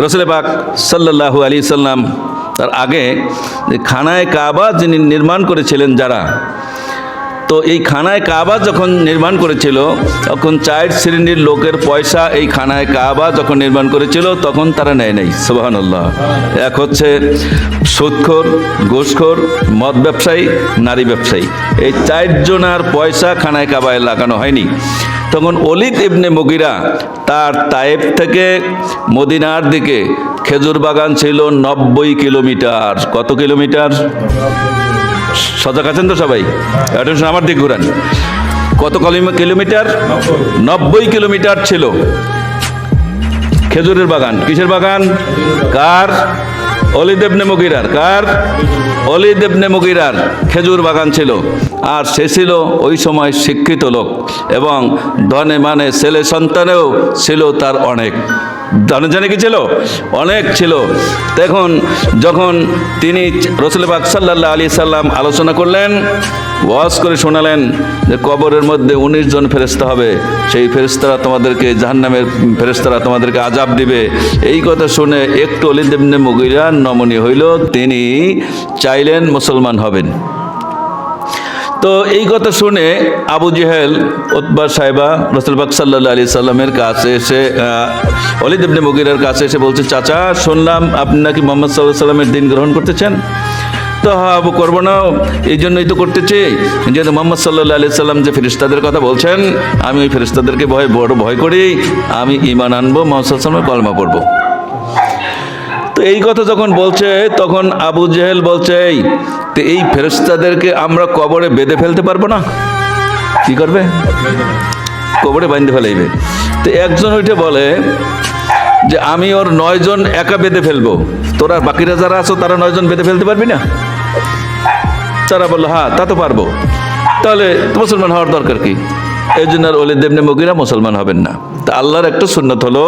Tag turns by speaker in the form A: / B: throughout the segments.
A: রাসূল পাক সাল্লাল্লাহু আলাইহি সাল্লাম তার আগে খানায়ে কাবা যিনি নির্মাণ করেছিলেন যারা, তো এই খানায় কাবা যখন নির্মাণ করেছিল তখন 4 শ্রেণীর লোকের পয়সা এই খানায় কাবা যখন নির্মাণ করেছিল তখন তারা নেয় নাই। সুবহানাল্লাহ। এক হচ্ছে সুদখোর, ঘুষখোর, মদ ব্যবসায়ী, নারী ব্যবসায়ী, এই 4 জনার পয়সা খানায় কাবায় লাগানো হয়নি। তখন ওলীদ ইবনে মুগিরা তার তায়েফ থেকে মদিনার দিকে খেজুর বাগান ছিল 90 কিলোমিটার। কত কিলোমিটার? সজাগ আছেন তো সবাই? এটা আমার দিক ঘুরান। কত কিলোমিটার? 90 কিলোমিটার ছিল খেজুরের বাগান। কিসের বাগান? কার? ওলীদ ইবনে মুগিরার। কার? ওলীদ ইবনে মুগিরার খেজুর বাগান ছিল। আর সে ছিল ওই সময় শিক্ষিত লোক এবং ধনে মানে ছেলে সন্তানেও ছিল তার অনেক। জানে কি ছিল? অনেক ছিল। তখন যখন তিনি রাসূল পাক সাল্লাল্লাহু আলাইহি সাল্লাম আলোচনা করলেন, ওয়াজ করে শোনালেন যে কবরের মধ্যে 19 জন ফেরেশতা হবে, সেই ফেরেশতারা তোমাদেরকে জাহান্নামের ফেরেশতারা তোমাদেরকে আযাব দিবে। এই কথা শুনে একটু ওলীদ ইবনে মুগিরা নমনীয় হইল, তিনি চাইলেন মুসলমান হবেন। তো এই কথা শুনে আবু জেহেল, উতবা, সাইবা রাসূল পাক সাল্লাল্লাহু আলাইহি সাল্লামের কাছে এসে ওলীদ ইবনে মুগিরার কাছে এসে বলছে, চাচা শুনলাম আপনি নাকি মুহাম্মদ সাল্লাল্লাহু আলাইহি সাল্লামের দিন গ্রহণ করতে চান। তো হ্যাঁ আবু, করবো না, এই জন্যই তো করতেছি যেহেতু মুহাম্মদ সাল্লাল্লাহু আলাইহি সাল্লাম যে ফেরেশতাদের কথা বলছেন, আমি ওই ফেরেশতাদেরকে বড় ভয় করি, আমি ঈমান আনবো, মুহাম্মদ সাল্লাল্লাহু আলাইহি সাল্লামের কলমা পড়বো। তো এই কথা যখন বলছে তখন আবু জেহেল বলছে, এই ফেরেশতাদেরকে আমরা কবরে বেঁধে ফেলতে পারবো না? কি করবে? কবরে বাঁধতে ফেলাইবে। তো একজন উঠে বলে যে আমি ওর 9 জন একা বেঁধে ফেলবো, তোরা বাকিরা যারা আছো তারা 9 জন বেঁধে ফেলতে পারবি না? তারা বললো হ্যাঁ তা তো পারবো। তাহলে মুসলমান হওয়ার দরকার কি? এই জন্য আর ওলীদ ইবনে মুগিরা মুসলমান হবেন না। তা আল্লাহর একটা সুন্নত হলো,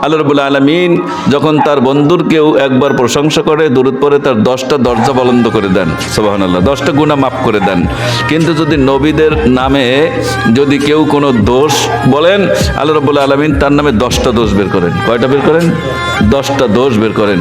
A: আল্লাহ রাব্বুল আলামিন যখন তার বন্ধুর কেউ একবার প্রশংসা করে, দুরূদ পড়ে, তার 10টা দরজা বুলন্দ করে দেন। সুবহানাল্লাহ। 10টা গুনাহ মাফ করে দেন। কিন্তু যদি নবীদের নামে যদি কেউ কোনো দোষ বলেন, আল্লাহ রাব্বুল আলামিন তার নামে 10টা দোষ বের করেন। কয়টা বের করেন? 10টা দোষ বের করেন।